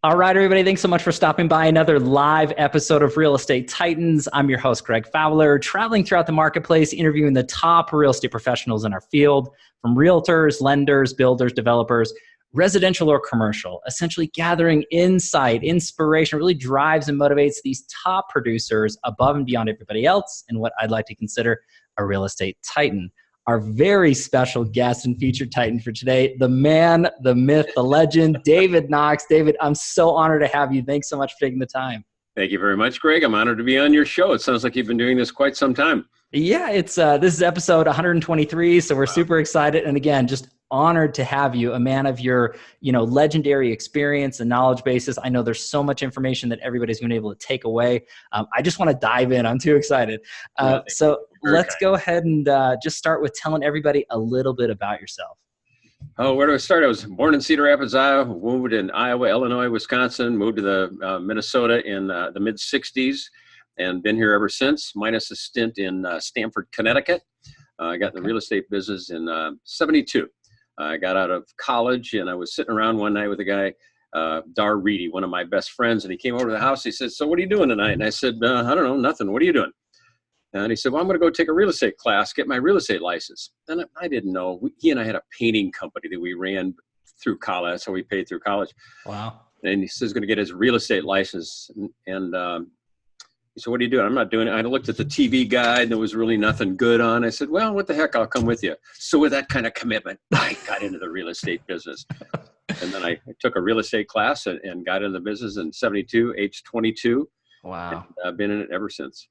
All right, everybody, thanks so much for stopping by another live episode of Real Estate Titans. I'm your host, Greg Fowler, traveling throughout the marketplace, interviewing the top real estate professionals in our field, from realtors, lenders, builders, developers, residential or commercial, essentially gathering insight, inspiration, really drives and motivates these top producers above and beyond everybody else and what I'd like to consider a real estate titan. Our very special guest and featured titan for today, the man, the myth, the legend, David Knox. David, I'm so honored to have you. Thanks so much for taking the time. Thank you very much, Greg. I'm honored to be on your show. It sounds like you've been doing this quite some time. Yeah, it's this is episode 123, so we're super excited. And again, just honored to have you, a man of your, legendary experience and knowledge basis. I know there's so much information that everybody's going to be able to take away. I just want to dive in. I'm too excited. So let's go ahead and just start with telling everybody a little bit about yourself. Oh, where do I start? I was born in Cedar Rapids, Iowa, moved in Iowa, Illinois, Wisconsin, moved to the Minnesota in the mid-'60s, and been here ever since, minus a stint in Stamford, Connecticut. I got in the real estate business in 72. I got out of college, and I was sitting around one night with a guy, Dar Reedy, one of my best friends, and he came over to the house. He said, "So what are you doing tonight?" And I said, "I don't know, nothing. What are you doing?" And he said, "Well, I'm going to go take a real estate class, get my real estate license." And I didn't know. He and I had a painting company that we ran through college. That's how we paid through college. Wow. And he says he's going to get his real estate license. And he said, "What are you doing?" "I'm not doing it." I looked at the TV guide and there was really nothing good on. I said, "Well, what the heck? I'll come with you." So with that kind of commitment, I got into the real estate business. And then I took a real estate class and got into the business in 72, age 22. Wow. And I've been in it ever since.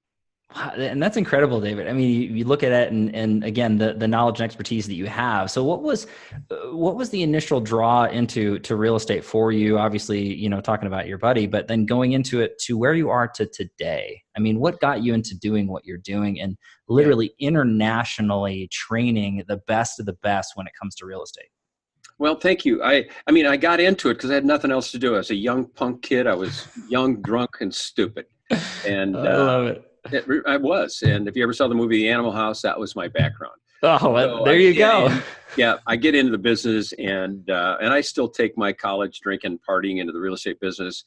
Wow, and that's incredible, David. I mean, you look at it and again, the knowledge and expertise that you have. So what was the initial draw into real estate for you? Obviously, talking about your buddy, but then going into it to where you are to today. I mean, what got you into doing what you're doing and literally internationally training the best of the best when it comes to real estate? Well, thank you. I got into it because I had nothing else to do. I was a young punk kid. I was young, drunk, and stupid. And I love it. I was. And if you ever saw the movie The Animal House, that was my background. Oh, so there you go. I get into the business and I still take my college drinking, partying into the real estate business.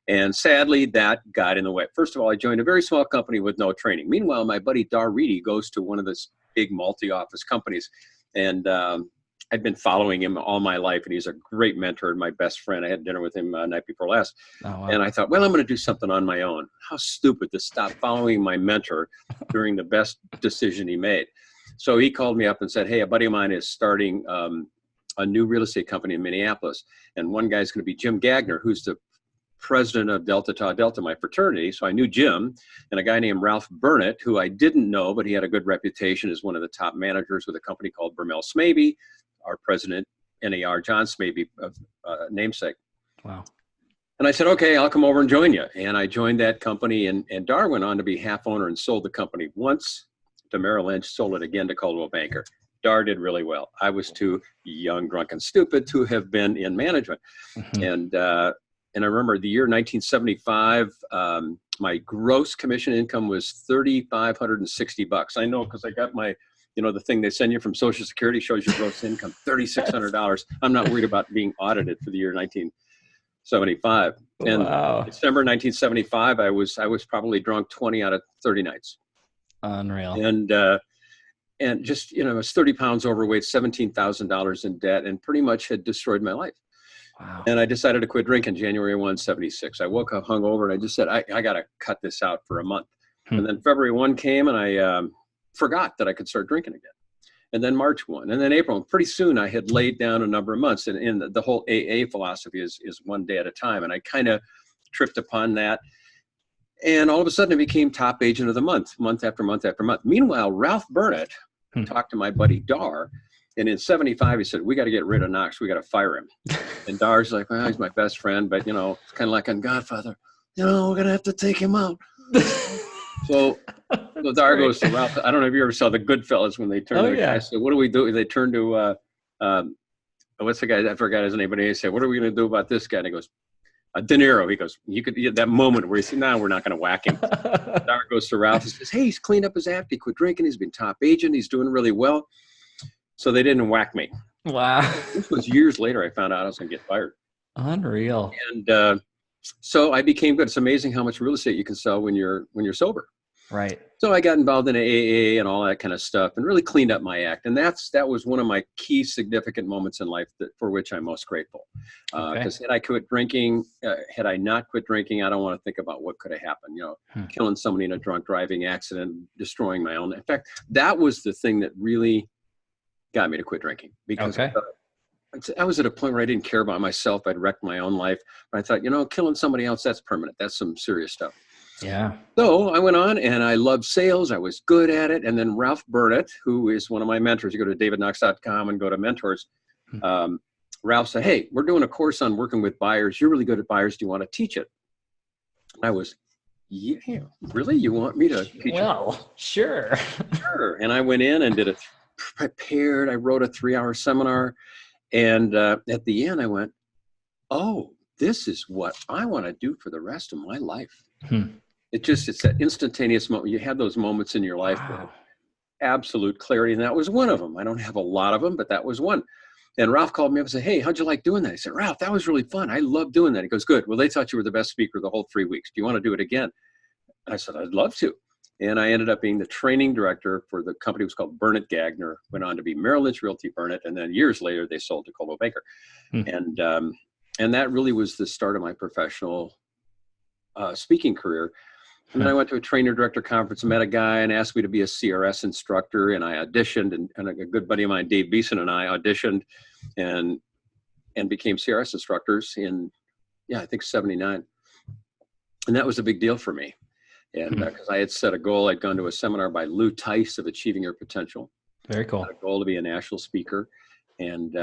And sadly, that got in the way. First of all, I joined a very small company with no training. Meanwhile, my buddy Dar Reedy goes to one of those big multi-office companies. And I'd been following him all my life, and he's a great mentor and my best friend. I had dinner with him night before last. Oh, wow. And I thought, well, I'm going to do something on my own. How stupid to stop following my mentor during the best decision he made. So he called me up and said, "Hey, a buddy of mine is starting a new real estate company in Minneapolis. And one guy's going to be Jim Gagner, who's the president of Delta Tau Delta, my fraternity." So I knew Jim, and a guy named Ralph Burnett, who I didn't know, but he had a good reputation as one of the top managers with a company called Bermel Smaby. Our president, NAR, John Smaby, namesake. Wow. And I said, "Okay, I'll come over and join you." And I joined that company, and Dar went on to be half owner and sold the company once to Merrill Lynch, sold it again to Coldwell Banker. Dar did really well. I was too young, drunk, and stupid to have been in management. Mm-hmm. And I remember the year 1975, my gross commission income was $3,560. I know because I got my, the thing they send you from Social Security shows your gross income, $3,600. I'm not worried about being audited for the year 1975. And wow. December 1975, I was probably drunk 20 out of 30 nights. Unreal. And just, I was 30 pounds overweight, $17,000 in debt, and pretty much had destroyed my life. Wow. And I decided to quit drinking January 1, 76. I woke up hungover and I just said, I got to cut this out for a month. And then February 1 came and I forgot that I could start drinking again. And then March 1, and then April. And pretty soon I had laid down a number of months. And the whole AA philosophy is one day at a time. And I kind of tripped upon that. And all of a sudden it became top agent of the month, month after month after month. Meanwhile, Ralph Burnett talked to my buddy Dar. And in 75, he said, "We got to get rid of Knox. We got to fire him." And Dar's like, "Well, he's my best friend, but, it's kind of like on Godfather. We're going to have to take him out." So Dar goes to Ralph. I don't know if you ever saw the Goodfellas when they turned to the guy. So what do we do? They turned to, what's the guy? I forgot his name, but he said, "What are we going to do about this guy?" And he goes, De Niro. He goes, that moment where he said, "No, we're not going to whack him." Dar goes to Ralph and says, "Hey, he's cleaned up his act. He quit drinking. He's been top agent. He's doing really well." So they didn't whack me. Wow. This was years later I found out I was going to get fired. Unreal. And so I became good. It's amazing how much real estate you can sell when you're sober. Right. So I got involved in AA and all that kind of stuff and really cleaned up my act. And that was one of my key significant moments in life for which I'm most grateful. Because had I quit drinking, had I not quit drinking, I don't want to think about what could have happened, killing somebody in a drunk driving accident, destroying my own. In fact, that was the thing that really got me to quit drinking, because I was at a point where I didn't care about myself. I'd wrecked my own life. But I thought, killing somebody else, that's permanent. That's some serious stuff. Yeah. So I went on and I loved sales. I was good at it. And then Ralph Burnett, who is one of my mentors, you go to davidknox.com and go to mentors. Ralph said, hey, we're doing a course on working with buyers. You're really good at buyers. Do you want to teach it? I was, yeah, really? You want me to teach it? Well, sure. Sure. And I went in and prepared. I wrote a 3-hour seminar. And at the end, I went, oh, this is what I want to do for the rest of my life. It's that instantaneous moment. You have those moments in your life with absolute clarity. And that was one of them. I don't have a lot of them, but that was one. And Ralph called me up and said, hey, how'd you like doing that? I said, Ralph, that was really fun. I love doing that. He goes, good. Well, they thought you were the best speaker the whole 3 weeks. Do you want to do it again? I said, I'd love to. And I ended up being the training director for the company. It was called Burnett Gagner, went on to be Merrill Lynch Realty Burnett. And then years later, they sold to Coldwell Banker. And that really was the start of my professional speaking career. And then I went to a trainer director conference and met a guy and asked me to be a CRS instructor. And I auditioned, and a good buddy of mine, Dave Beeson, and I auditioned and became CRS instructors in, I think 79. And that was a big deal for me. And because I had set a goal, I'd gone to a seminar by Lou Tice of Achieving Your Potential. Very cool. I had a goal to be a national speaker. And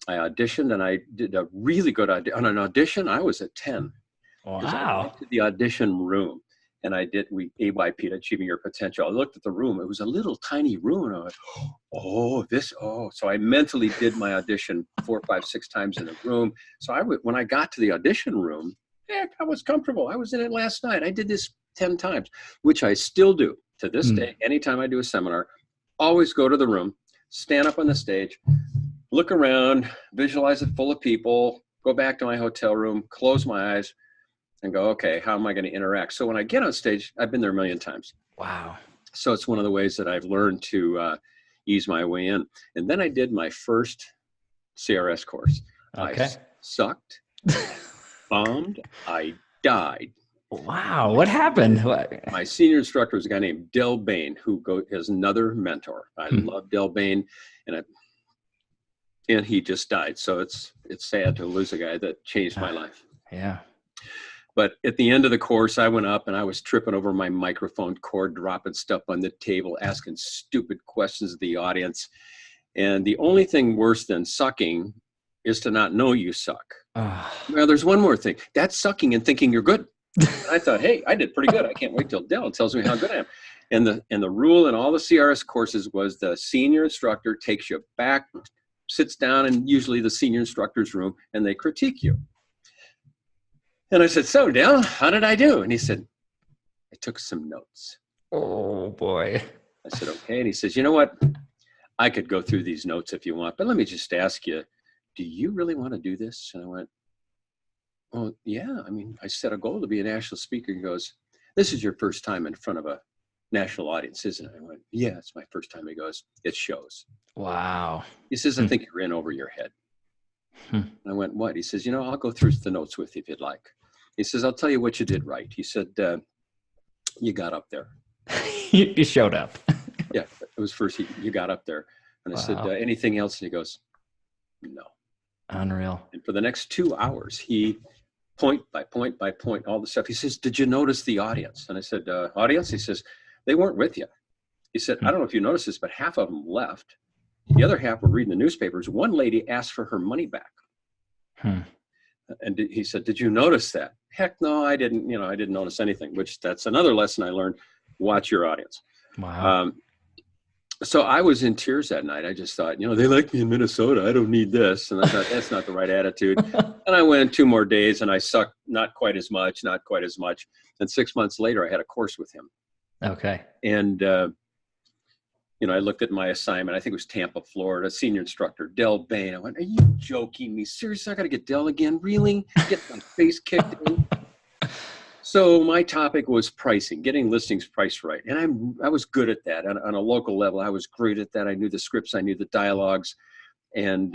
I auditioned, and I did a really good audition. On an audition, I was at 10. Wow. I went to the audition room, and we AYP'd Achieving Your Potential. I looked at the room. It was a little tiny room, and I went, So I mentally did my audition 4, 5, 6 times in a room. So when I got to the audition room, I was comfortable. I was in it last night. I did this 10 times, which I still do to this day. Anytime I do a seminar, always go to the room, stand up on the stage, look around, visualize it full of people, go back to my hotel room, close my eyes, and go, okay, how am I going to interact? So when I get on stage, I've been there a million times. Wow. So it's one of the ways that I've learned to ease my way in. And then I did my first CRS course. Okay. I sucked, bombed, I died. Wow. What happened? My senior instructor was a guy named Del Bain, who is another mentor. I love Del Bain, and he just died. So it's sad to lose a guy that changed my life. Yeah. But at the end of the course, I went up and I was tripping over my microphone cord, dropping stuff on the table, asking stupid questions of the audience. And the only thing worse than sucking is to not know you suck. Well, there's one more thing. That's sucking and thinking you're good. And I thought, hey, I did pretty good. I can't wait till Del tells me how good I am. And the rule in all the CRS courses was the senior instructor takes you back, sits down in usually the senior instructor's room, and they critique you. And I said, so Del, how did I do? And he said, I took some notes. Oh boy. I said, okay. And he says, you know what? I could go through these notes if you want, but let me just ask you, do you really want to do this? And I went, well, yeah. I mean, I set a goal to be a national speaker. He goes, this is your first time in front of a national audience, isn't it? I went, yeah, it's my first time. He goes, it shows. Wow. He says, I think you're in over your head. I went, what? He says, I'll go through the notes with you if you'd like. He says, I'll tell you what you did right. He said, you got up there. You showed up. Yeah, it was first, you got up there. And I said, anything else? And he goes, no. Unreal. And for the next 2 hours, he point by point by point, all the stuff. He says, did you notice the audience? And I said, audience? He says, they weren't with you. He said, I don't know if you noticed this, but half of them left. The other half were reading the newspapers. One lady asked for her money back. And he said, did you notice that? Heck no, I didn't. I didn't notice anything, which that's another lesson I learned. Watch your audience. Wow. So I was in tears that night. I just thought, they like me in Minnesota. I don't need this. And I thought, that's not the right attitude. And I went 2 more days and I sucked not quite as much. And 6 months later, I had a course with him. Okay. And I looked at my assignment. I think it was Tampa, Florida, senior instructor, Dell Bain. I went, are you joking me? Seriously, I got to get Dell again? Really? Get my face kicked in? So my topic was pricing, getting listings priced right. And I was good at that. On a local level, I was great at that. I knew the scripts. I knew the dialogues. And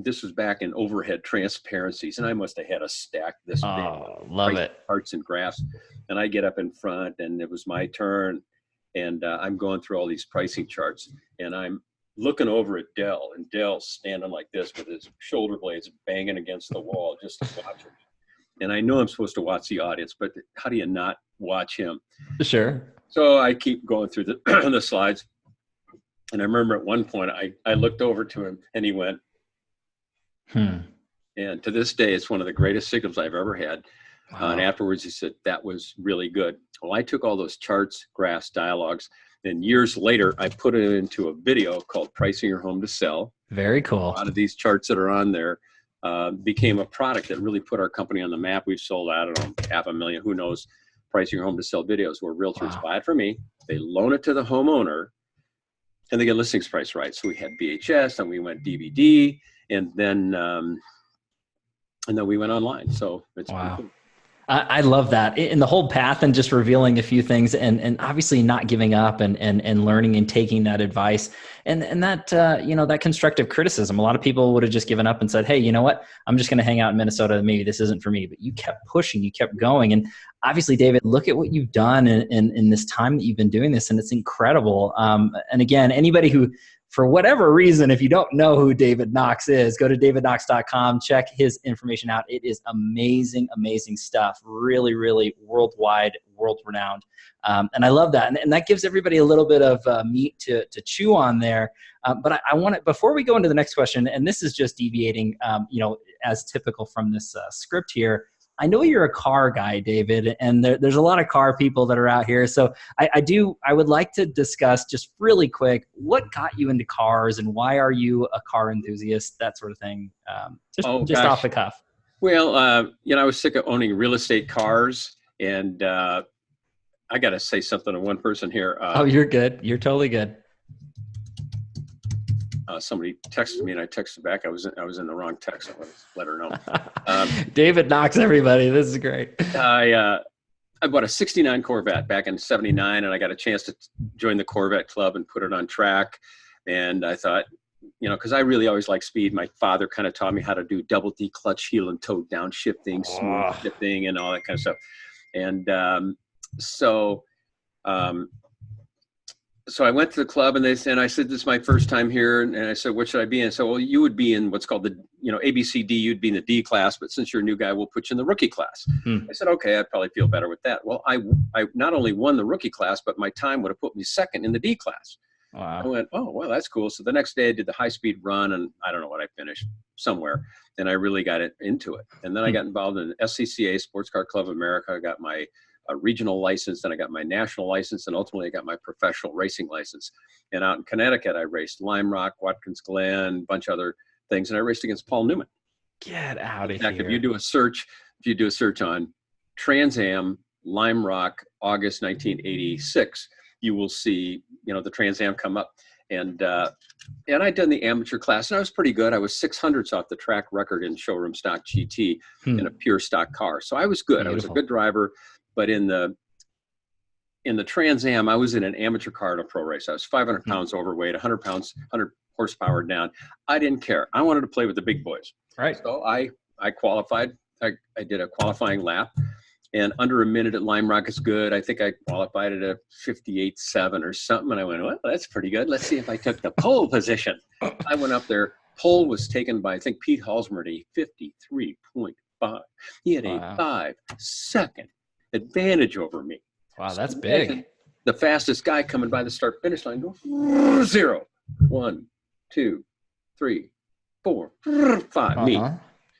this was back in overhead transparencies. And I must have had a stack this big. Love it. Charts and graphs. And I get up in front, and it was my turn. And I'm going through all these pricing charts. And I'm looking over at Dell. And Dell's standing like this with his shoulder blades banging against the wall, just watching. And I know I'm supposed to watch the audience, but how do you not watch him? Sure. So I keep going through the slides. And I remember at one point, I looked over to him, and he went, And to this day, it's one of the greatest signals I've ever had. Wow. And afterwards, he said, that was really good. Well, I took all those charts, graphs, dialogues, and years later, I put it into a video called Pricing Your Home to Sell. Very cool. A lot of these charts that are on there became a product that really put our company on the map. We've sold, I don't know, 500,000, who knows, Pricing Your Home to Sell videos where realtors buy it from me, they loan it to the homeowner, and they get listings priced right. So we had VHS, and we went DVD, and then we went online. So it's wow. Cool. I love that. In the whole path and just revealing a few things and obviously not giving up and learning and taking that advice and that, that constructive criticism. A lot of people would have just given up and said, hey, you know what? I'm just going to hang out in Minnesota. Maybe this isn't for me, but you kept pushing, you kept going. And obviously, David, look at what you've done in this time that you've been doing this. And it's incredible. And again, anybody who, for whatever reason, if you don't know who David Knox is, go to davidknox.com, check his information out. It is amazing, amazing stuff. Really, really worldwide, world-renowned. And I love that. And that gives everybody a little bit of meat to chew on there. But I want to, before we go into the next question, and this is just deviating, as typical from this script here, I know you're a car guy, David, and there's a lot of car people that are out here. So I would like to discuss just really quick, what got you into cars and why are you a car enthusiast, that sort of thing, just off the cuff. Well, I was sick of owning real estate cars, and I got to say something to one person here. You're good. You're totally good. Somebody texted me and I texted back. I was in the wrong text. I let her know. David Knox, everybody. This is great. I bought a 69 Corvette back in 79, and I got a chance to join the Corvette club and put it on track. And I thought, because I really always liked speed. My father kind of taught me how to do double D clutch, heel and toe downshifting, smooth shifting, and all that kind of stuff. And So I went to the club, and I said, this is my first time here. And I said, what should I be in? So, well, you would be in what's called the, ABCD, you'd be in the D class, but since you're a new guy, we'll put you in the rookie class. I said, okay, I'd probably feel better with that. Well, I not only won the rookie class, but my time would have put me second in the D class. Wow. I went, oh, well, that's cool. So the next day I did the high speed run, and I don't know what I finished somewhere. And I really got into it. And then I got involved in SCCA, Sports Car Club of America. I got my regional license, then I got my national license, and ultimately I got my professional racing license. And out in Connecticut, I raced Lime Rock, Watkins Glen, a bunch of other things, and I raced against Paul Newman. Get out of here. If you do a search on Trans Am, Lime Rock, August 1986, you will see, the Trans Am come up. And I'd done the amateur class, and I was pretty good. I was 600ths off the track record in showroom stock GT in a pure stock car. So I was good. Beautiful. I was a good driver. But in the Trans Am, I was in an amateur car in a pro race. I was 500 pounds overweight, 100 horsepower down. I didn't care. I wanted to play with the big boys. Right. So I qualified. I did a qualifying lap, and under a minute at Lime Rock is good. I think I qualified at a 58.7 or something. And I went, well, that's pretty good. Let's see if I took the pole position. I went up there. Pole was taken by, I think, Pete Halsmer at a 53.5. He had a 5-second advantage over me. Wow, that's big. The fastest guy coming by the start finish line go 0, 1, 2, 3, 4, 5. Me.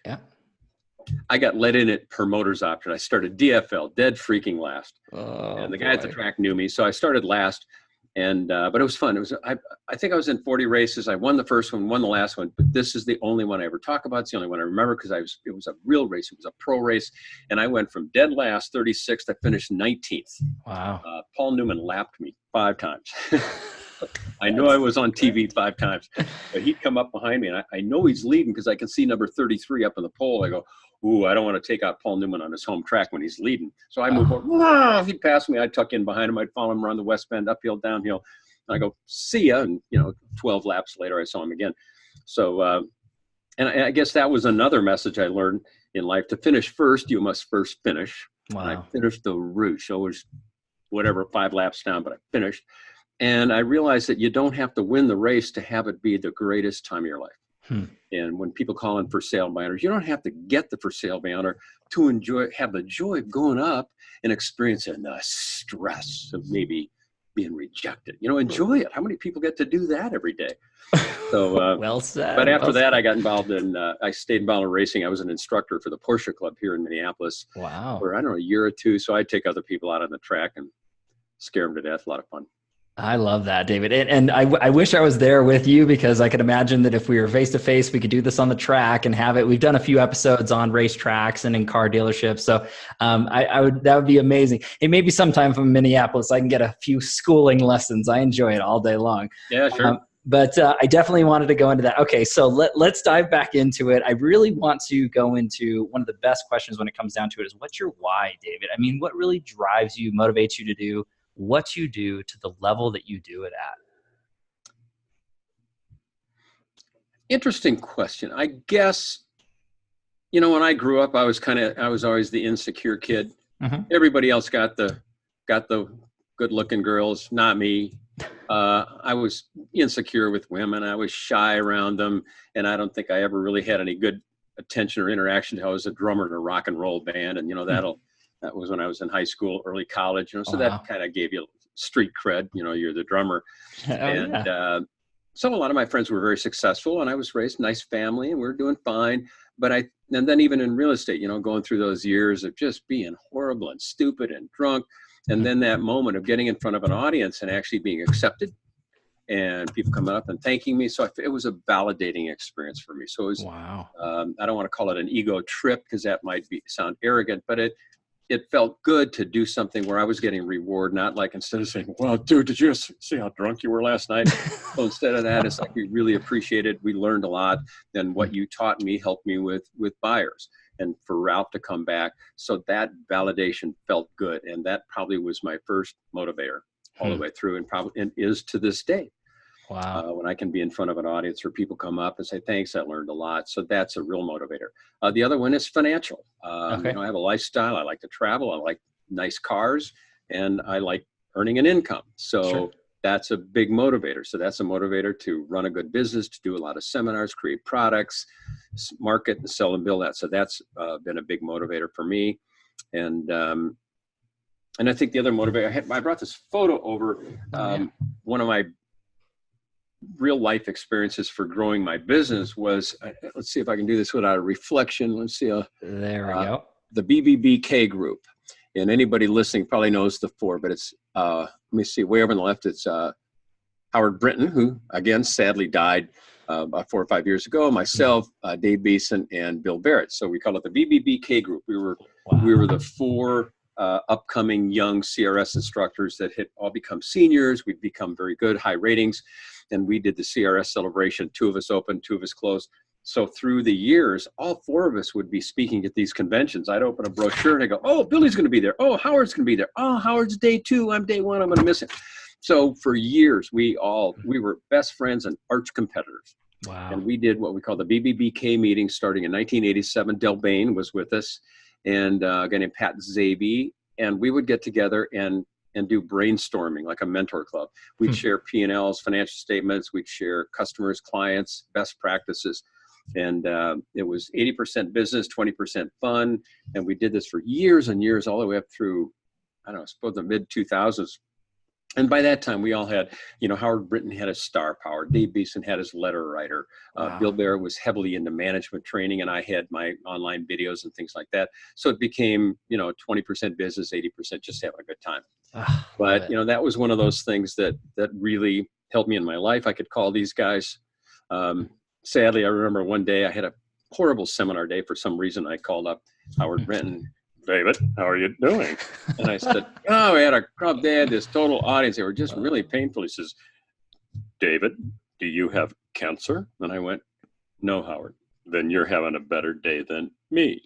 Yeah. I got let in at promoter's option. I started DFL, dead freaking last. And the guy at the track knew me, so I started last. And but it was fun. It was I think I was in 40 races. I won the first one, won the last one, but this is the only one I ever talk about. It's the only one I remember because it was a real race. It was a pro race, and I went from dead last, 36th. I finished 19th. Wow. Paul Newman lapped me 5 times. I know I was on TV 5 times, but he'd come up behind me, and I know he's leading because I can see number 33 up on the pole. I go, ooh, I don't want to take out Paul Newman on his home track when he's leading. So I move over. He'd pass me. I'd tuck in behind him. I'd follow him around the West Bend, uphill, downhill. And I go, see ya. And, 12 laps later, I saw him again. So, and I guess that was another message I learned in life. To finish first, you must first finish. Wow. And I finished the route. So it was whatever, 5 laps down, but I finished. And I realized that you don't have to win the race to have it be the greatest time of your life. And when people call in for sale by honors, you don't have to get the for sale by honor to have the joy of going up and experiencing the stress of maybe being rejected. Enjoy it. How many people get to do that every day? So, well said. But after that, I got involved I stayed involved in racing. I was an instructor for the Porsche Club here in Minneapolis. Wow. For, I don't know, a year or two. So I'd take other people out on the track and scare them to death. A lot of fun. I love that, David. And I wish I was there with you, because I could imagine that if we were face to face, we could do this on the track and have it. We've done a few episodes on racetracks and in car dealerships. So that would be amazing. And maybe sometime from Minneapolis, I can get a few schooling lessons. I enjoy it all day long. Yeah, sure. But I definitely wanted to go into that. Okay, so let's dive back into it. I really want to go into one of the best questions when it comes down to it is, what's your why, David? I mean, what really drives you, motivates you to do what you do to the level that you do it at? Interesting question. I guess, when I grew up, I was always the insecure kid. Mm-hmm. Everybody else got the good looking girls, not me. I was insecure with women. I was shy around them. And I don't think I ever really had any good attention or interaction until I was a drummer in a rock and roll band. And, that was when I was in high school, early college, so wow. That kind of gave you street cred, you're the drummer. So a lot of my friends were very successful, and I was raised in a nice family, and we were doing fine. And then even in real estate, going through those years of just being horrible and stupid and drunk. And then that moment of getting in front of an audience and actually being accepted and people coming up and thanking me. So it was a validating experience for me. So it was, wow. I don't want to call it an ego trip, because that might sound arrogant, but it felt good to do something where I was getting reward, not like instead of saying, well, dude, did you see how drunk you were last night? So instead of that, it's like, we really appreciated, we learned a lot. Then what you taught me helped me with buyers and for Ralph to come back. So that validation felt good. And that probably was my first motivator all the way through, and is to this day. Wow. When I can be in front of an audience or people come up and say, thanks, I learned a lot. So that's a real motivator. The other one is financial. Okay. I have a lifestyle. I like to travel. I like nice cars, and I like earning an income. So that's a big motivator. So that's a motivator to run a good business, to do a lot of seminars, create products, market and sell and build that. So that's been a big motivator for me. And I think the other motivator, I brought this photo over. One of my real life experiences for growing my business was, let's see if I can do this without a reflection. Let's see. There we go. The BBBK group. And anybody listening probably knows the four, but it's, let me see, way over on the left, it's Howard Brinton, who again, sadly died about 4 or 5 years ago, myself, Dave Beeson, and Bill Barrett. So we call it the BBBK group. We were the four upcoming young CRS instructors that had all become seniors. We'd become very good, high ratings. And we did the CRS celebration. 2 of us opened, 2 of us closed. So through the years, all 4 of us would be speaking at these conventions. I'd open a brochure and I go, oh, Billy's going to be there. Oh, Howard's going to be there. Oh, Howard's day 2. I'm day 1. I'm going to miss him. So for years, we were best friends and arch competitors. Wow. And we did what we call the BBBK meeting starting in 1987. Del Bain was with us, and a guy named Pat Zabe. And we would get together and do brainstorming, like a mentor club. We'd share P&Ls, financial statements. We'd share customers, clients, best practices. And it was 80% business, 20% fun. And we did this for years and years, all the way up through, I don't know, I suppose the mid-2000s. And by that time, we all had, Howard Brinton had his star power. Dave Beeson had his letter writer. Wow. Bill Barrett was heavily into management training, and I had my online videos and things like that. So it became, 20% business, 80% just having a good time. But, that was one of those things that really helped me in my life. I could call these guys. Sadly, I remember one day I had a horrible seminar day. For some reason, I called up Howard Brinton. David, how are you doing? And I said, we had a crowd. They had this total audience. They were just really painful. He says, David, do you have cancer? And I went, no, Howard. Then you're having a better day than me.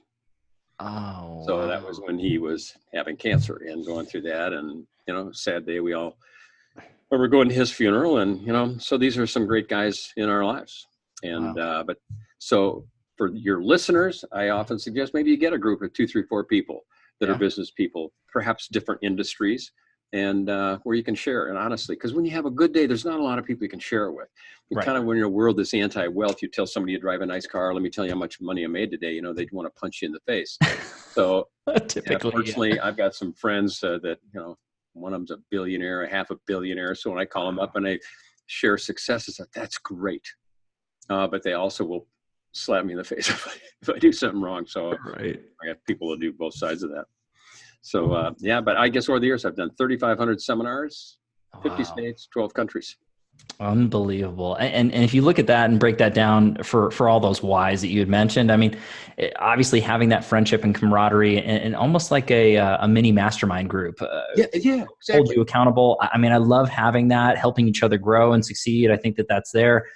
Oh, So wow. that was when he was having cancer and going through that. And, you know, sad day. We were going to his funeral, and, you know, so these are some great guys in our lives. And, Wow. but so for your listeners, I often suggest maybe you get a group of 2, 3, 4 people that are business people, perhaps different industries, and where you can share. And honestly, because when you have a good day, there's not a lot of people you can share it with. And Right. kind of when your world is anti-wealth, you tell somebody you drive a nice car, let me tell you how much money I made today, you know, they'd want to punch you in the face. So Typically, fortunately, I've got some friends that, you know, one of them's a billionaire, a half a billionaire. So when I call them up and I share successes, that's great. But they also will slap me in the face if I do something wrong. So right. I got people to do both sides of that. So but I guess over the years, I've done 3,500 seminars, 50 states, 12 countries. Unbelievable. And if you look at that and break that down for all those whys that you had mentioned, I mean, obviously having that friendship and camaraderie and almost like a mini mastermind group, Yeah, exactly. hold you accountable. I mean, I love having that, helping each other grow and succeed. I think that's there.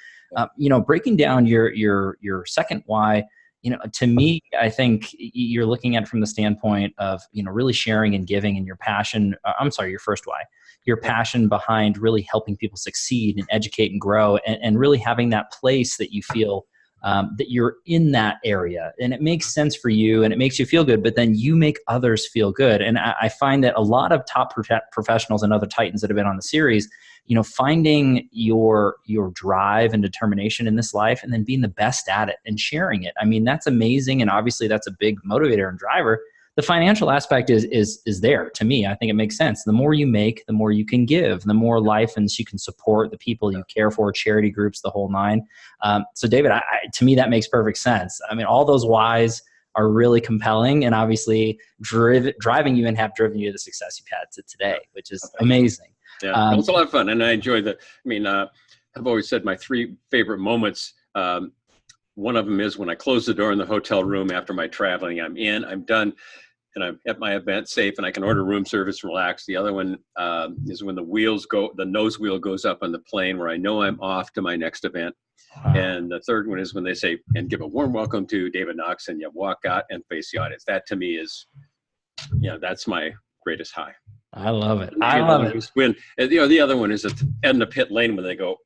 You know, breaking down your second why, you know, to me, I think you're looking at it from the standpoint of, you know, really sharing and giving, and your passion. I'm sorry, your first why, your passion behind really helping people succeed and educate and grow, and really having that place that you feel that you're in that area, and it makes sense for you and it makes you feel good, but then you make others feel good. And I find that a lot of top professionals and other titans that have been on the series, you know, finding your drive and determination in this life and then being the best at it and sharing it. I mean, that's amazing. And obviously that's a big motivator and driver. The financial aspect is there to me. I think it makes sense. The more you make, the more you can give, the more life and you can support the people you care for, charity groups, the whole nine. So David, to me, that makes perfect sense. I mean, all those whys are really compelling and obviously driving you and have driven you to the success you've had to today, which is amazing. Yeah, it was a lot of fun. And I enjoy I've always said my 3 favorite moments. One of them is when I close the door in the hotel room after my traveling. I'm in, I'm done, and I'm at my event safe, and I can order room service and relax. The other one is when the nose wheel goes up on the plane, where I know I'm off to my next event. Wow. And the third one is when they say, and give a warm welcome to David Knox, and you walk out and face the audience. That to me is, that's my greatest high. I love it. I love it. When, the other one is in the pit lane when they go.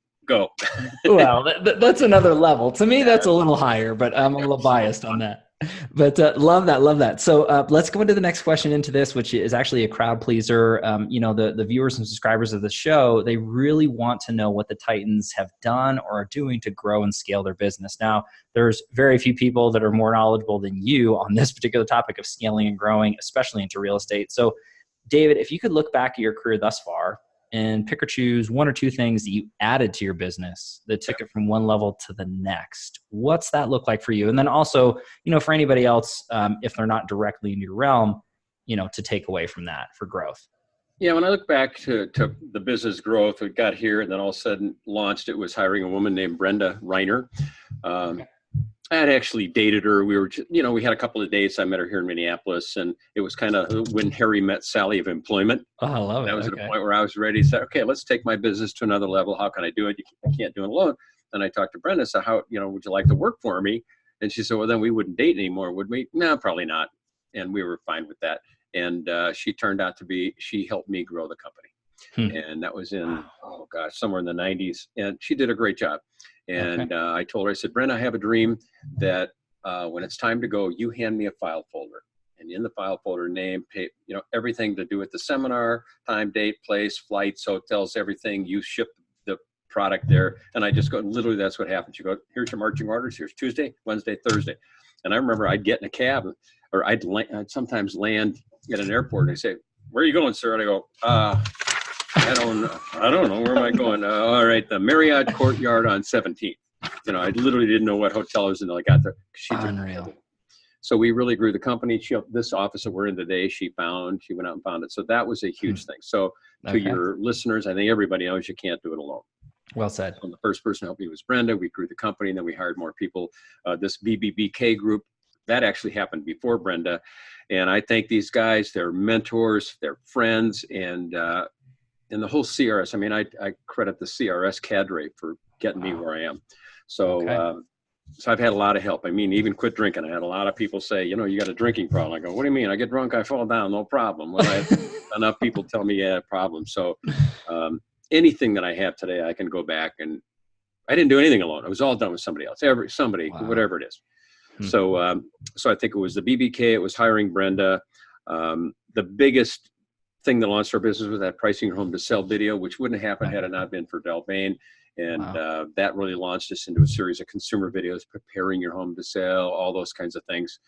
Well, that's another level. To me, that's a little higher, but I'm a little biased on that. But love that. So let's go into the next question into this, which is actually a crowd pleaser. You know, the viewers and subscribers of the show, they really want to know what the Titans have done or are doing to grow and scale their business. Now, there's very few people that are more knowledgeable than you on this particular topic of scaling and growing, especially into real estate. So David, if you could look back at your career thus far and pick or choose 1 or 2 things that you added to your business that took it from one level to the next, what's that look like for you? And then also, you know, for anybody else, if they're not directly in your realm, you know, to take away from that for growth. Yeah, when I look back to the business growth, we got here and then all of a sudden launched, it was hiring a woman named Brenda Reiner. I had actually dated her. We were, we had a couple of dates. I met her here in Minneapolis, and it was kind of when Harry met Sally of employment. Oh, I love it. I was at a point where I was ready to say, okay, let's take my business to another level. How can I do it? I can't do it alone. And I talked to Brenda, said, how, would you like to work for me? And she said, well, then we wouldn't date anymore, would we? No, probably not. And we were fine with that. And she turned out she helped me grow the company. And that was in, somewhere in the 90s. And she did a great job. And I told her, I said, Brenda, I have a dream that when it's time to go, you hand me a file folder. And in the file folder, name, pay, everything to do with the seminar, time, date, place, flights, hotels, everything. You ship the product there. And I just go, literally, that's what happens. You go, here's your marching orders. Here's Tuesday, Wednesday, Thursday. And I remember I'd get in a cab, or I'd sometimes land at an airport, and they say, where are you going, sir? And I go, I don't know. Where am I going? All right, the Marriott Courtyard on 17th. I literally didn't know what hotel it was until I got there. Unreal. So we really grew the company. This office that we're in today, she went out and found it. So that was a huge thing. So to your listeners, I think everybody knows you can't do it alone. Well said. So the first person to help me was Brenda. We grew the company, and then we hired more people. This BBBK group, that actually happened before Brenda. And I thank these guys. They're mentors, they're friends, and and the whole CRS, I mean, I credit the CRS cadre for getting me where I am. So, Okay. so I've had a lot of help. I mean, even quit drinking. I had a lot of people say, you know, you got a drinking problem. I go, what do you mean? I get drunk, I fall down, no problem. Well, I had enough people tell me, yeah, problem. So anything that I have today, I can go back, and I didn't do anything alone. It was all done with somebody else, somebody, whatever it is. So, so I think it was the BBK, it was hiring Brenda. The biggest thing that launched our business was that pricing your home to sell video, which wouldn't have happened had it not been for Delbane. And that really launched us into a series of consumer videos, preparing your home to sell, all those kinds of things.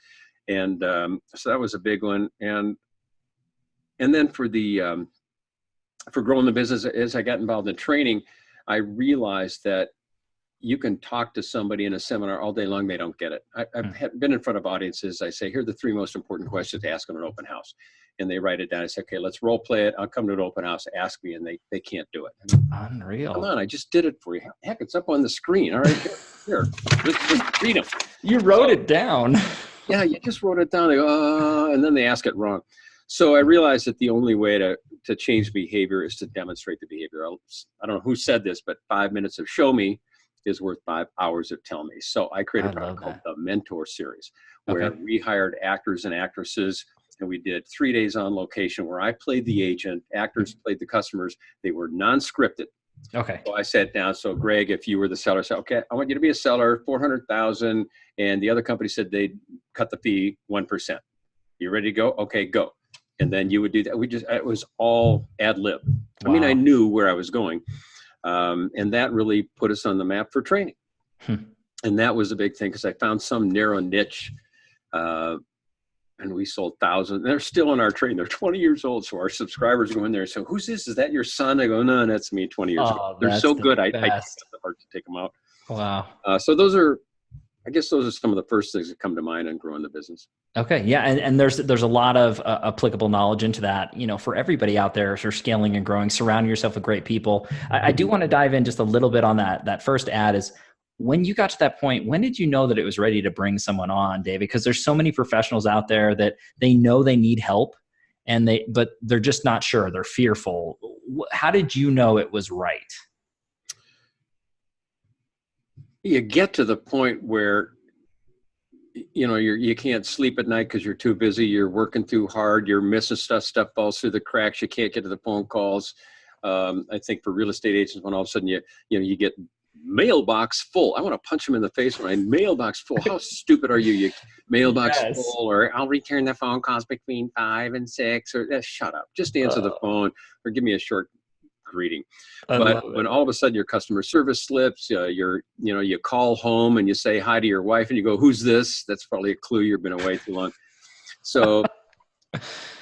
And so that was a big one. And then for the for growing the business, as I got involved in training, I realized that you can talk to somebody in a seminar all day long, they don't get it. I've been in front of audiences. I say, here are the 3 most important questions to ask on an open house. And they write it down. I say, okay, let's role play it. I'll come to an open house, ask me, and they can't do it. Unreal. Come on, I just did it for you. Heck, it's up on the screen. All right, here. Just read them. You wrote it down. Yeah, you just wrote it down. They go, and then they ask it wrong. So I realized that the only way to change behavior is to demonstrate the behavior. I don't know who said this, but 5 minutes of show me is worth 5 hours of tell me. So I created a product called the Mentor Series, where we hired actors and actresses, and we did 3 days on location where I played the agent, actors played the customers. They were non-scripted. Okay. So I sat down. So Greg, if you were the seller, said, okay, I want you to be a seller, 400,000. And the other company said they'd cut the fee 1%. You ready to go? Okay, go. And then you would do that. It was all ad lib. I mean, I knew where I was going. And that really put us on the map for training. And that was a big thing because I found some narrow niche, and we sold thousands. They're still in our training. They're 20 years old. So our subscribers go in there and say, who's this? Is that your son? I go, no, that's me 20 years ago. They're so good. I have the heart to take them out. Wow. So I guess those are some of the first things that come to mind in growing the business. Okay. Yeah. And there's a lot of applicable knowledge into that, you know, for everybody out there for scaling and growing, surrounding yourself with great people. I do want to dive in just a little bit on that first ad is when you got to that point, when did you know that it was ready to bring someone on, David? Because there's so many professionals out there that they know they need help but they're just not sure. They're fearful. How did you know it was right? You get to the point where, you know, you can't sleep at night because you're too busy. You're working too hard. You're missing stuff falls through the cracks. You can't get to the phone calls. I think for real estate agents, when all of a sudden you get mailbox full. I want to punch them in the face when I mailbox full. How stupid are you? You mailbox full, or I'll return the phone calls between 5 and 6, or shut up. Just answer the phone or give me a short greeting. But when all of a sudden your customer service slips, you call home and you say hi to your wife and you go, who's this? That's probably a clue you've been away too long. So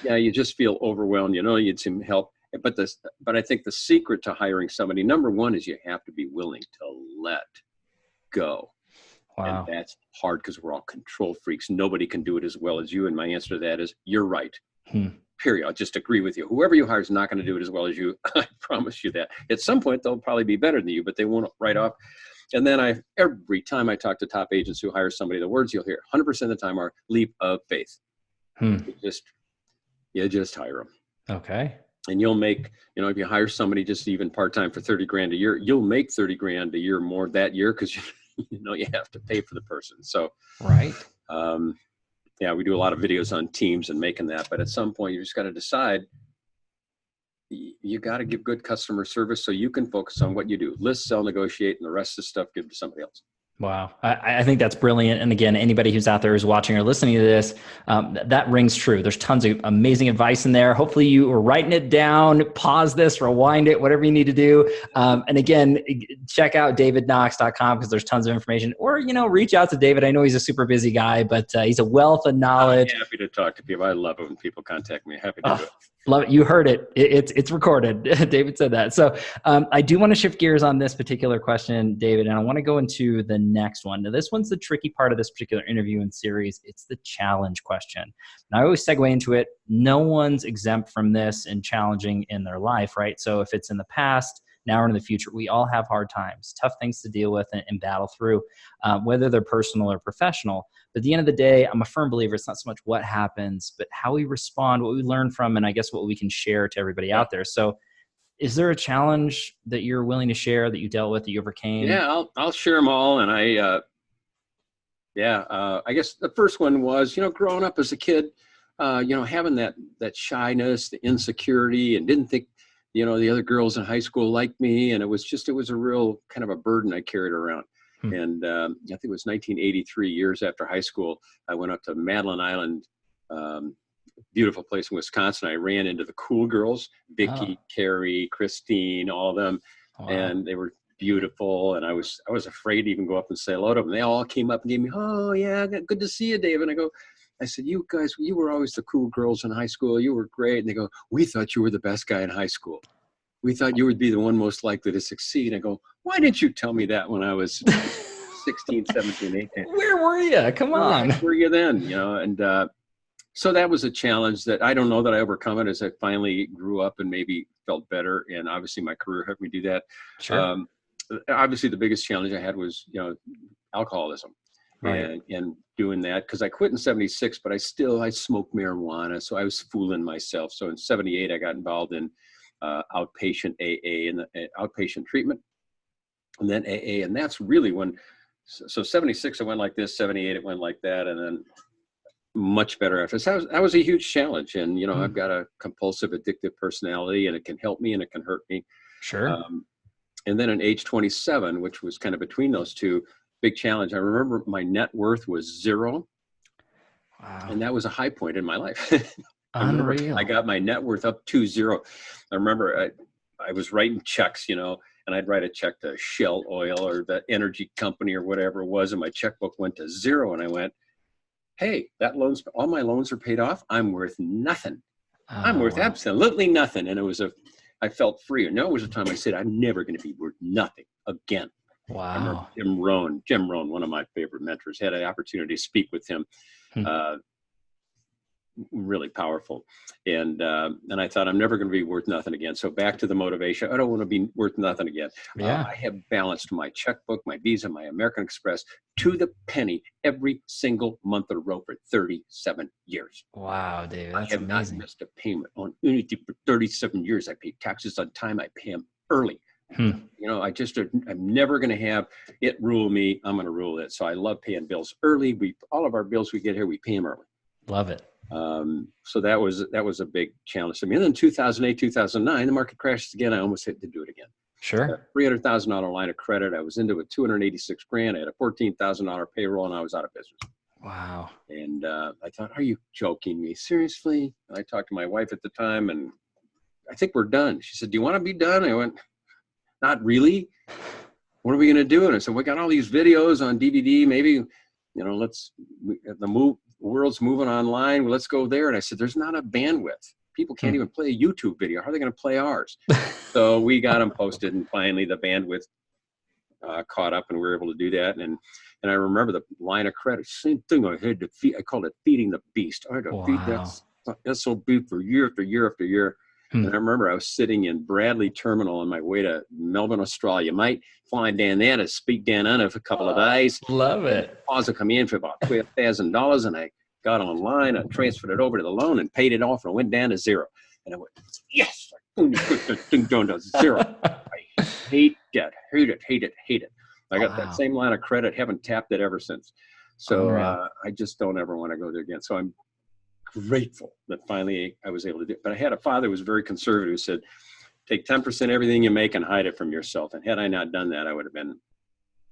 yeah, you just feel overwhelmed. You know, you need some help. But I think the secret to hiring somebody, number one, is you have to be willing to let go. Wow. And that's hard because we're all control freaks. Nobody can do it as well as you. And my answer to that is you're right. Period. I'll just agree with you. Whoever you hire is not going to do it as well as you. I promise you that. At some point, they'll probably be better than you, but they won't right off. And then every time I talk to top agents who hire somebody, the words you'll hear 100% of the time are leap of faith. You just hire them. Okay. And you'll make, if you hire somebody just even part-time for 30 grand a year, you'll make 30 grand a year more that year because you have to pay for the person. So, right. Yeah, we do a lot of videos on teams and making that, but at some point you just got to decide you got to give good customer service so you can focus on what you do. List, sell, negotiate, and the rest of the stuff give to somebody else. Wow. I think that's brilliant. And again, anybody who's out there who's watching or listening to this, that rings true. There's tons of amazing advice in there. Hopefully you are writing it down, pause this, rewind it, whatever you need to do. And again, check out davidknox.com because there's tons of information, or, reach out to David. I know he's a super busy guy, but he's a wealth of knowledge. I'm happy to talk to people. I love it when people contact me. Happy to do it. Love it. You heard it. It's recorded. David said that. So I do want to shift gears on this particular question, David, and I want to go into the next one. Now, this one's the tricky part of this particular interview and series. It's the challenge question. And I always segue into it. No one's exempt from this and challenging in their life, right? So if it's in the past, now or in the future, we all have hard times, tough things to deal with and battle through, whether they're personal or professional. But at the end of the day, I'm a firm believer it's not so much what happens, but how we respond, what we learn from, and I guess what we can share to everybody out there. So is there a challenge that you're willing to share that you dealt with, that you overcame? Yeah, I'll share them all. And I guess the first one was, growing up as a kid, having that shyness, the insecurity, and didn't think, the other girls in high school liked me. And it was a real kind of a burden I carried around. And I think it was 1983, years after high school, I went up to Madeline Island, beautiful place in Wisconsin. I ran into the cool girls, Vicky, Carrie, Christine, all of them. Wow. And they were beautiful. And I was afraid to even go up and say hello to them. They all came up and gave me, "Oh yeah, good to see you, David." And I said, "You guys, you were always the cool girls in high school. You were great." And they go, "We thought you were the best guy in high school. We thought you would be the one most likely to succeed." I go, "Why didn't you tell me that when I was 16, 17, 18? Where were you? Come on. Where were you then?" And so that was a challenge that I don't know that I overcome it as I finally grew up and maybe felt better. And obviously my career helped me do that. Sure. Obviously the biggest challenge I had was, alcoholism. Right. And doing that, because I quit in 76, but I smoked marijuana. So I was fooling myself. So in 78, I got involved in outpatient AA and outpatient treatment, and then AA. And that's really when, so 76, it went like this, 78, it went like that. And then much better after. So that was a huge challenge. And, I've got a compulsive addictive personality, and it can help me and it can hurt me. Sure. And then at age 27, which was kind of between those two, big challenge. I remember my net worth was zero. Wow. And that was a high point in my life. Unreal. I got my net worth up to zero. I remember I was writing checks, and I'd write a check to Shell Oil or the energy company or whatever it was. And my checkbook went to zero. And I went, "Hey, all my loans are paid off. I'm worth nothing. I'm worth absolutely nothing." And I felt free. And it was a time I said, "I'm never going to be worth nothing again." Wow. I remember Jim Rohn, one of my favorite mentors, had an opportunity to speak with him. Really powerful. And I thought, I'm never going to be worth nothing again. So back to the motivation. I don't want to be worth nothing again. Yeah. I have balanced my checkbook, my Visa, my American Express to the penny every single month in a row for 37 years. Wow, David, that's amazing. I have not missed a payment on anything for 37 years. I pay taxes on time. I pay them early. I'm never going to have it rule me. I'm going to rule it. So I love paying bills early. All of our bills we get here, we pay them early. Love it. So that was a big challenge to me. And then 2008, 2009, the market crashes again. I almost had to do it again. Sure. $300,000 line of credit. I was into it, $286,000. I had a $14,000 payroll, and I was out of business. Wow. And I thought, "Are you joking me? Seriously?" And I talked to my wife at the time, and I think we're done. She said, "Do you want to be done?" I went, "Not really. What are we going to do?" And I said, "We got all these videos on DVD. Maybe, the world's moving online. Let's go there." And I said, "There's not a bandwidth. People can't even play a YouTube video. How are they going to play ours?" So we got them posted, and finally the bandwidth caught up, and we were able to do that. And I remember the line of credit, same thing I had to feed. I called it feeding the beast. I had to feed that SOB for year after year after year. And I remember I was sitting in Bradley Terminal on my way to Melbourne, Australia. Might fly down there to speak down under for a couple of days. Love it. Deposit come in for about $12,000, and I got online. I transferred it over to the loan and paid it off, and it went down to zero. And I went, "Yes, down to zero." I hate debt. Hate it. I got that same line of credit. Haven't tapped it ever since. So I just don't ever want to go there again. So I'm grateful that finally I was able to do it. But I had a father who was very conservative, who said, "Take 10% everything you make and hide it from yourself." And had I not done that, I would have been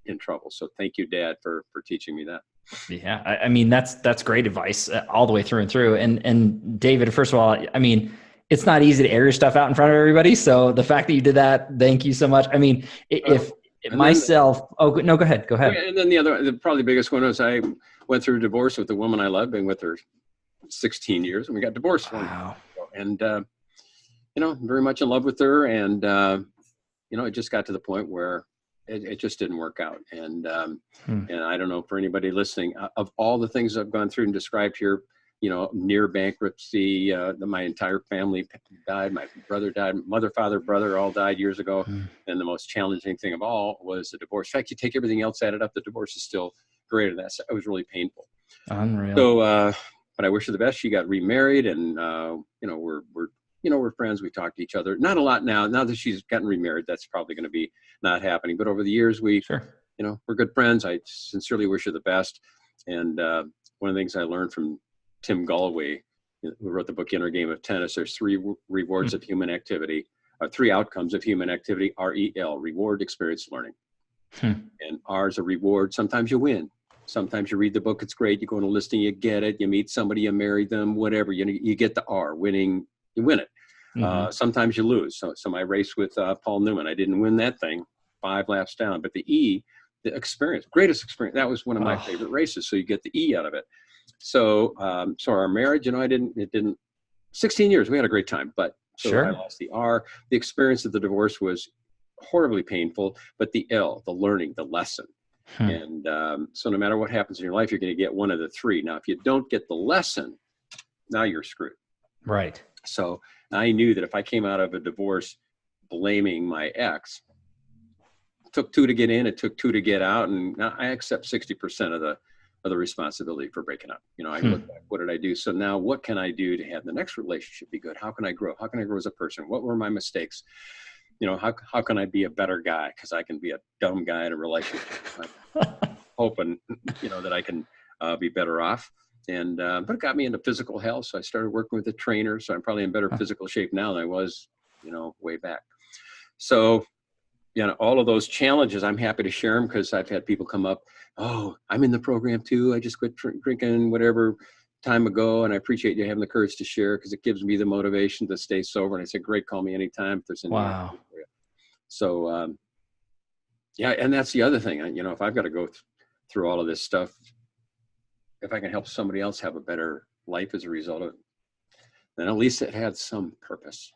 in trouble. So thank you, Dad, for teaching me that. Yeah. I mean, that's great advice all the way through and through. And David, first of all, I mean, it's not easy to air your stuff out in front of everybody. So the fact that you did that, thank you so much. I mean, go ahead. And then probably the biggest one was I went through a divorce with the woman I loved, been with her 16 years, and we got divorced. Wow. And, very much in love with her. And, it just got to the point where it just didn't work out. And I don't know, for anybody listening, of all the things I've gone through and described here, near bankruptcy, my entire family died. My brother died. Mother, father, brother all died years ago. And the most challenging thing of all was the divorce. In fact, you take everything else added up, the divorce is still greater than that. So it was really painful. Unreal. So, but I wish her the best. She got remarried, and we're we're friends. We talk to each other. Not a lot now. Now that she's gotten remarried, that's probably going to be not happening. But over the years, Sure. we're good friends. I sincerely wish her the best. And one of the things I learned from Tim Galloway, who wrote the book Inner Game of Tennis, there's three rewards of human activity, three outcomes of human activity, REL, reward, experience, learning. And R is a reward. Sometimes you win. Sometimes you read the book, it's great. You go on a listing, you get it. You meet somebody, you marry them, whatever. You get the R, winning, you win it. Sometimes you lose. So my race with Paul Newman, I didn't win that thing, 5 laps down. But the E, the experience, greatest experience, that was one of my favorite races. So you get the E out of it. So our marriage, it didn't, 16 years, we had a great time. But so I lost the R. The experience of the divorce was horribly painful, but the L, the learning, the lesson. And so no matter what happens in your life, you're going to get one of the three. Now, if you don't get the lesson, now you're screwed. Right. So I knew that if I came out of a divorce blaming my ex, it took 2 to get in, it took 2 to get out. And now I accept 60% of the responsibility for breaking up. I look back, what did I do? So now what can I do to have the next relationship be good? How can I grow? How can I grow as a person? What were my mistakes? How can I be a better guy? Because I can be a dumb guy in a relationship. I'm hoping, that I can be better off. And but it got me into physical health. So I started working with a trainer. So I'm probably in better physical shape now than I was, way back. So, all of those challenges, I'm happy to share them because I've had people come up. Oh, I'm in the program too. I just quit drinking whatever time ago, and I appreciate you having the courage to share because it gives me the motivation to stay sober. And I said, great, call me anytime if there's any for you. So and that's the other thing. If I've got to go through all of this stuff, if I can help somebody else have a better life as a result of it, then at least it had some purpose.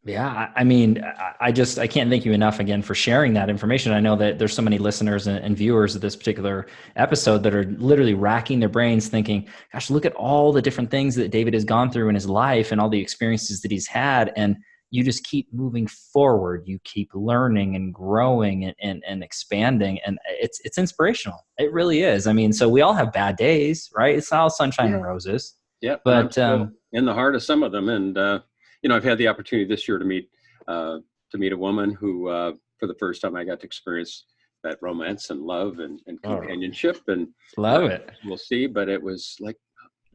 Yeah. I mean, I can't thank you enough again for sharing that information. I know that there's so many listeners and viewers of this particular episode that are literally racking their brains thinking, gosh, look at all the different things that David has gone through in his life and all the experiences that he's had. And you just keep moving forward. You keep learning and growing and expanding. And it's inspirational. It really is. I mean, so we all have bad days, right? It's not all sunshine and roses. Yeah. But in the heart of some of them. And, I've had the opportunity this year to meet a woman who, for the first time, I got to experience that romance and love and companionship. And love it. We'll see, but it was like,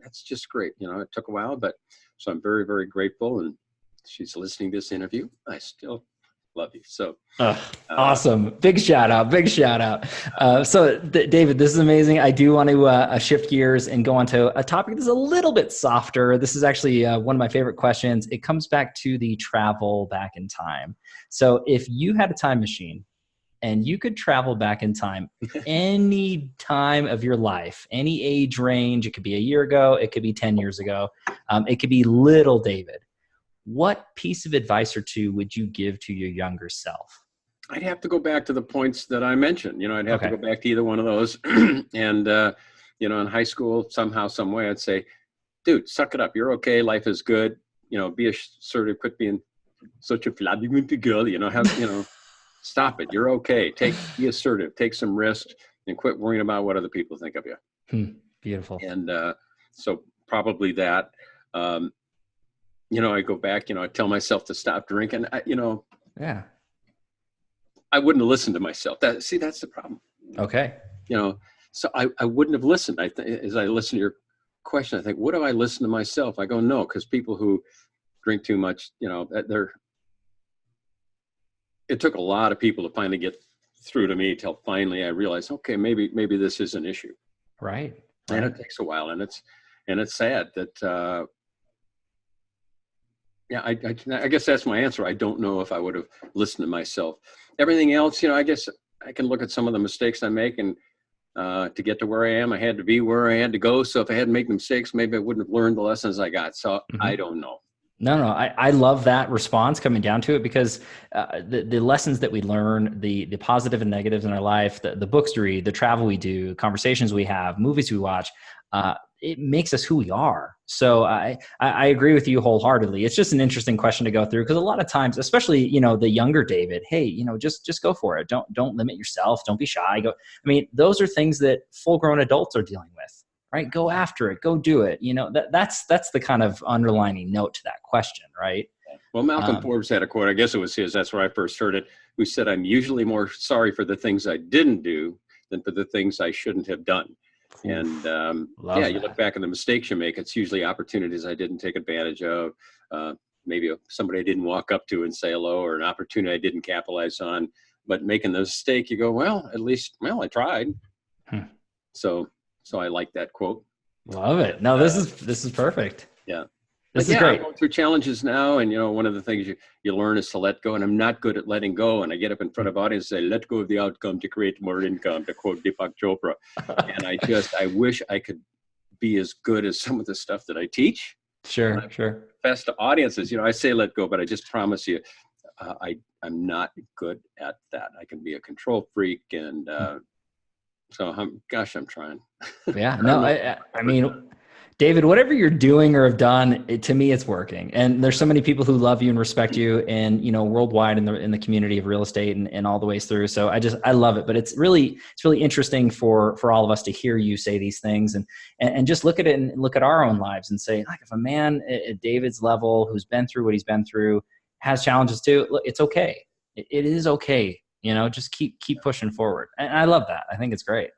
that's just great. It took a while, but so I'm very, very grateful. And she's listening to this interview. I still love you. So awesome. Big shout out. So David, this is amazing. I do want to shift gears and go on to a topic that's a little bit softer. This is actually one of my favorite questions. It comes back to the travel back in time. So if you had a time machine and you could travel back in time any time of your life, any age range, it could be a year ago, it could be 10 years ago, it could be little David. What piece of advice or two would you give to your younger self? I'd have to go back to the points that I mentioned. I'd have to go back to either one of those. And, in high school, somehow, some way, I'd say, dude, suck it up. You're okay. Life is good. Be assertive. Quit being such a flabby girl. Stop it. You're okay. Be assertive. Take some risks and quit worrying about what other people think of you. Beautiful. And so probably that. I go back, I tell myself to stop drinking, I wouldn't have listened to myself. That's the problem. Okay. So I wouldn't have listened. As I listen to your question, I think, what do I listen to myself? I go, no, because people who drink too much, it took a lot of people to finally get through to me till finally I realized, okay, maybe this is an issue. Right. And it takes a while, and it's sad that, I guess that's my answer. I don't know if I would have listened to myself. Everything else, I guess I can look at some of the mistakes I make, and to get to where I am, I had to be where I had to go. So if I hadn't made mistakes, maybe I wouldn't have learned the lessons I got. So I don't know. No, I love that response coming down to it, because the lessons that we learn, the positive and negatives in our life, the books we read, the travel we do, conversations we have, movies we watch, it makes us who we are. So I agree with you wholeheartedly. It's just an interesting question to go through, because a lot of times, especially, the younger David, hey, just go for it. Don't limit yourself. Don't be shy. Those are things that full grown adults are dealing with, right? Go after it, go do it. That's the kind of underlining note to that question, right? Well, Malcolm Forbes had a quote, I guess it was his, that's where I first heard it, who said, I'm usually more sorry for the things I didn't do than for the things I shouldn't have done. And you look back at the mistakes you make, it's usually opportunities I didn't take advantage of, maybe somebody I didn't walk up to and say hello, or an opportunity I didn't capitalize on. But making the mistake, you go, well, at least, I tried. So I like that quote. Love it. No, this is perfect. Yeah. This is great. I'm going through challenges now. And, one of the things you learn is to let go. And I'm not good at letting go. And I get up in front of audience and say, let go of the outcome to create more income, to quote Deepak Chopra. And I wish I could be as good as some of the stuff that I teach. Sure. Best to audiences, I say let go, but I just promise you, I'm not good at that. I can be a control freak. And so I'm trying. Yeah, no, I mean, David, whatever you're doing or have done, to me, it's working. And there's so many people who love you and respect you, and worldwide in the community of real estate and all the ways through. So I love it. But it's really interesting for all of us to hear you say these things and just look at it and look at our own lives and say, like, if a man at David's level who's been through what he's been through has challenges too, look, it's okay. It is okay. Just keep pushing forward. And I love that. I think it's great.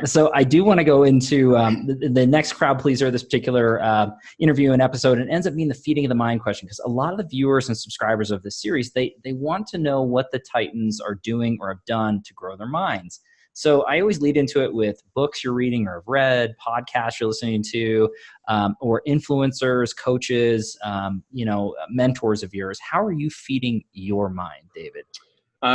So I do want to go into the next crowd pleaser, this particular interview and episode, and it ends up being the feeding of the mind question, because a lot of the viewers and subscribers of this series, they want to know what the Titans are doing or have done to grow their minds. So I always lead into it with books you're reading or have read, podcasts you're listening to, or influencers, coaches, mentors of yours. How are you feeding your mind, David?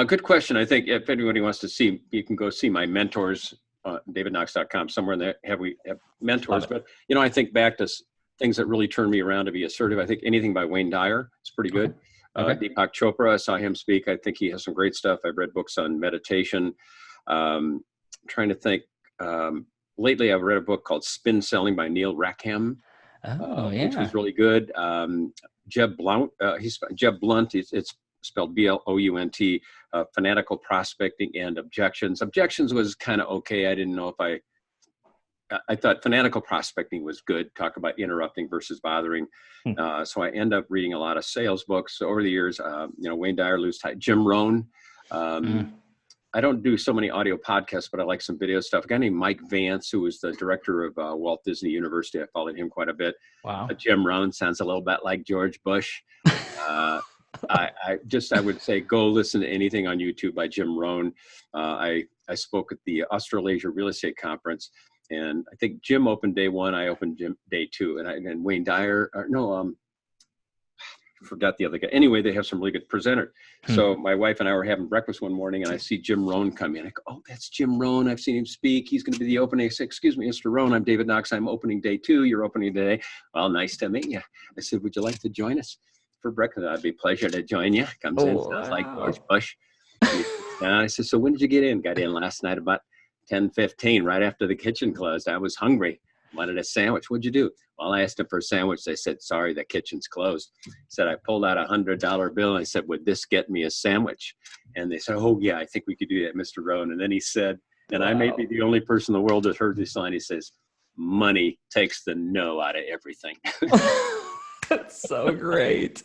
Good question. I think if anybody wants to see, you can go see my mentors, davidknox.com. Somewhere in there we have mentors. But, I think back to things that really turned me around to be assertive. I think anything by Wayne Dyer is pretty good. Okay. Deepak Chopra, I saw him speak. I think he has some great stuff. I've read books on meditation. Trying to think. Lately, I've read a book called Spin Selling by Neil Rackham, which was really good. Jeb Blount, Jeb Blunt. It's spelled B-L-O-U-N-T, fanatical prospecting and objections. Objections was kind of okay. I didn't know if I thought fanatical prospecting was good. Talk about interrupting versus bothering. So I end up reading a lot of sales books. So over the years, Wayne Dyer, Jim Rohn. I don't do so many audio podcasts, but I like some video stuff. A guy named Mike Vance, who was the director of Walt Disney University. I followed him quite a bit. Wow. Jim Rohn sounds a little bit like George Bush. I would say go listen to anything on YouTube by Jim Rohn. I spoke at the Australasia Real Estate Conference, and I think Jim opened day one. I opened day two, and Wayne Dyer. Forgot the other guy. Anyway, they have some really good presenters. So my wife and I were having breakfast one morning, and I see Jim Rohn come in. I go, oh, that's Jim Rohn. I've seen him speak. He's going to be the opening. I say, excuse me, Mr. Rohn, I'm David Knox. I'm opening day two. You're opening today. Well, nice to meet you. I said, would you like to join us for breakfast? It'd be a pleasure to join you. Comes in, sounds like George Bush. And I said, so when did you get in? Got in last night about 10:15, right after the kitchen closed. I was hungry. Wanted a sandwich. What'd you do? Well, I asked them for a sandwich. They said, sorry, the kitchen's closed. Said, I pulled out $100 bill. And I said, would this get me a sandwich? And they said, oh, yeah, I think we could do that, Mr. Rohn. And then he said, and I may be the only person in the world that heard this line. He says, money takes the no out of everything. That's so great.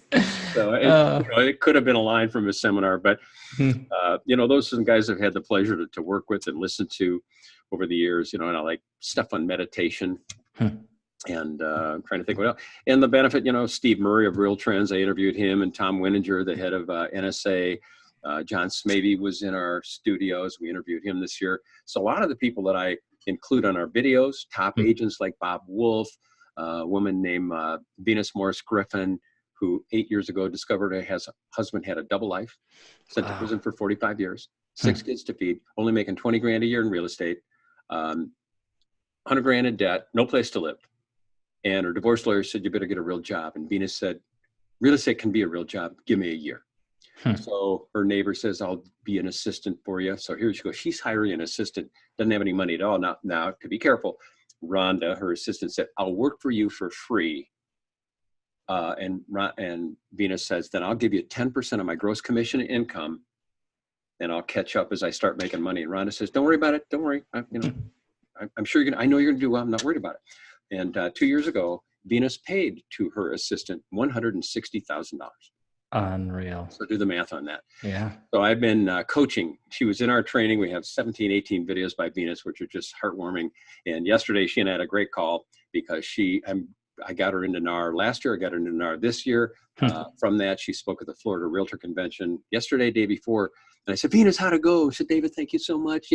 So it could have been a line from a seminar, but those are some guys I've had the pleasure to work with and listen to over the years. And I like stuff on meditation, and I'm trying to think what else. And the benefit, Steve Murray of Real Trends, I interviewed him, and Tom Winninger, the head of NSA. John Smavey was in our studios. We interviewed him this year. So a lot of the people that I include on our videos, top agents like Bob Wolf, a woman named Venus Morris Griffin, who 8 years ago discovered her husband had a double life, sent to prison for 45 years, 6 kids to feed, only making 20 grand a year in real estate, 100 grand in debt, no place to live. And her divorce lawyer said, you better get a real job. And Venus said, real estate can be a real job. Give me a year. So her neighbor says, I'll be an assistant for you. So here she goes. She's hiring an assistant, doesn't have any money at all. Now to be careful, Rhonda, her assistant, said, I'll work for you for free. And Venus says, then I'll give you 10% of my gross commission income, and I'll catch up as I start making money. And Rhonda says, don't worry about it. Don't worry. I'm sure I know you're going to do well. I'm not worried about it. And 2 years ago, Venus paid to her assistant $160,000. Unreal. So do the math on that. Yeah. So I've been coaching. She was in our training. We have 17, 18 videos by Venus, which are just heartwarming. And yesterday she and I had a great call because I got her into NAR last year. I got her into NAR this year. From that, she spoke at the Florida Realtor Convention yesterday, day before. And I said, Venus, how'd it go? She said, David, thank you so much.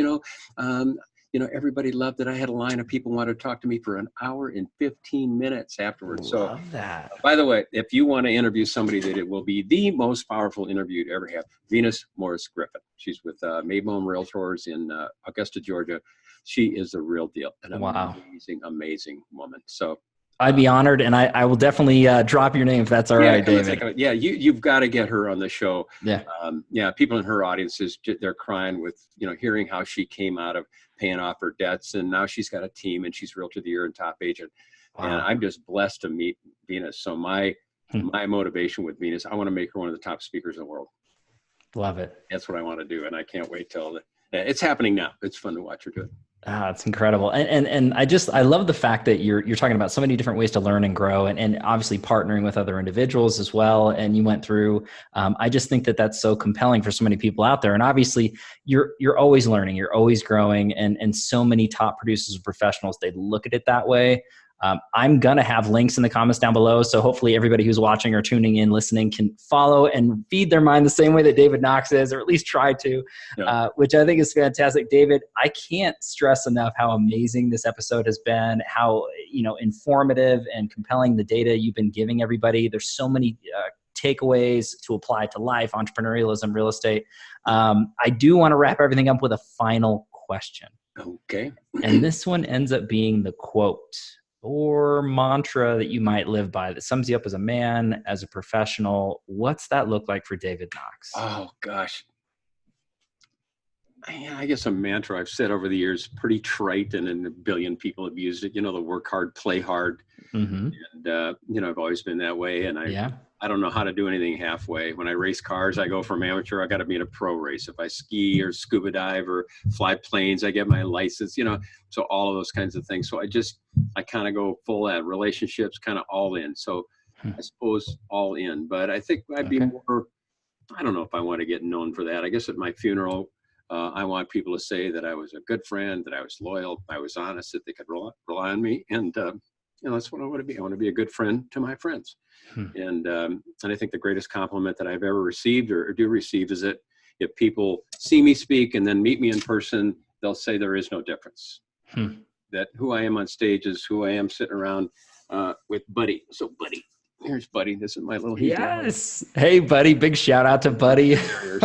Everybody loved it. I had a line of people wanted to talk to me for an hour and 15 minutes afterwards. Love that. By the way, if you want to interview somebody that it will be the most powerful interview you ever have, Venus Morris Griffin. She's with Maybohm Realtors in Augusta, Georgia. She is the real deal. An amazing, amazing woman. So I'd be honored, and I will definitely drop your name if that's all right, David. Yeah, you've got to get her on the show. Yeah. People in her audiences, they're crying with, hearing how she came out of paying off her debts, and now she's got a team, and she's Realtor of the Year and top agent. Wow. And I'm just blessed to meet Venus. So my motivation with Venus, I want to make her one of the top speakers in the world. Love it. That's what I want to do, and I can't wait till it's happening now. It's fun to watch her do it. It's incredible. And I love the fact that you're talking about so many different ways to learn and grow, and obviously partnering with other individuals as well. And you went through, I just think that that's so compelling for so many people out there. And obviously you're always learning, you're always growing, and so many top producers and professionals, they look at it that way. I'm going to have links in the comments down below. So hopefully everybody who's watching or tuning in, listening can follow and feed their mind the same way that David Knox is, or at least try to, which I think is fantastic. David, I can't stress enough how amazing this episode has been, how, informative and compelling the data you've been giving everybody. There's so many takeaways to apply to life, entrepreneurialism, real estate. I do want to wrap everything up with a final question. Okay. And this one ends up being the quote or mantra that you might live by that sums you up as a man, as a professional. What's that look like for David Knox? Oh, gosh. I guess a mantra I've said over the years, pretty trite, and a billion people have used it, the work hard, play hard. Mm-hmm. And, I've always been that way. And I don't know how to do anything halfway. When I race cars, I go from amateur, I got to be in a pro race. If I ski or scuba dive or fly planes, I get my license, so all of those kinds of things. So I kind of go full at relationships, kind of all in. So I suppose all in, but I think I'd be more, I don't know if I want to get known for that. I guess at my funeral, I want people to say that I was a good friend, that I was loyal, I was honest, that they could rely on me. And, that's what I want to be. I want to be a good friend to my friends. And I think the greatest compliment that I've ever received or do receive is that if people see me speak and then meet me in person, they'll say there is no difference. That who I am on stage is who I am sitting around with Buddy. So Buddy, here's Buddy. This is my little Yes. Hey, Buddy. Big shout out to Buddy.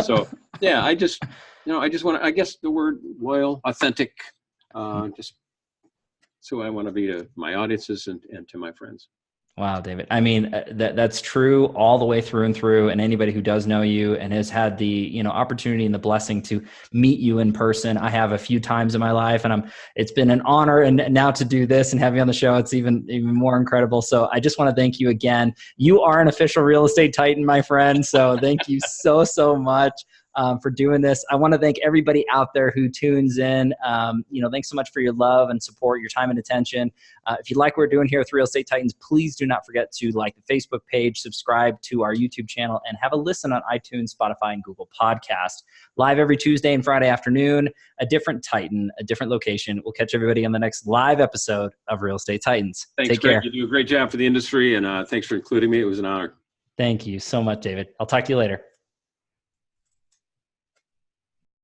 So yeah, I just want to, I guess the word loyal, authentic, just so I want to be to my audiences and to my friends. Wow, David. I mean, that's true all the way through and through. And anybody who does know you and has had the, opportunity and the blessing to meet you in person, I have a few times in my life, and it's been an honor. And now to do this and have you on the show, it's even more incredible. So I just want to thank you again. You are an official real estate titan, my friend. So thank you so much for doing this. I want to thank everybody out there who tunes in. Thanks so much for your love and support, your time and attention. If you like what we're doing here with Real Estate Titans, please do not forget to like the Facebook page, subscribe to our YouTube channel, and have a listen on iTunes, Spotify, and Google Podcast. Live every Tuesday and Friday afternoon, a different Titan, a different location. We'll catch everybody on the next live episode of Real Estate Titans. Thanks, Take care. You do a great job for the industry, and thanks for including me. It was an honor. Thank you so much, David. I'll talk to you later.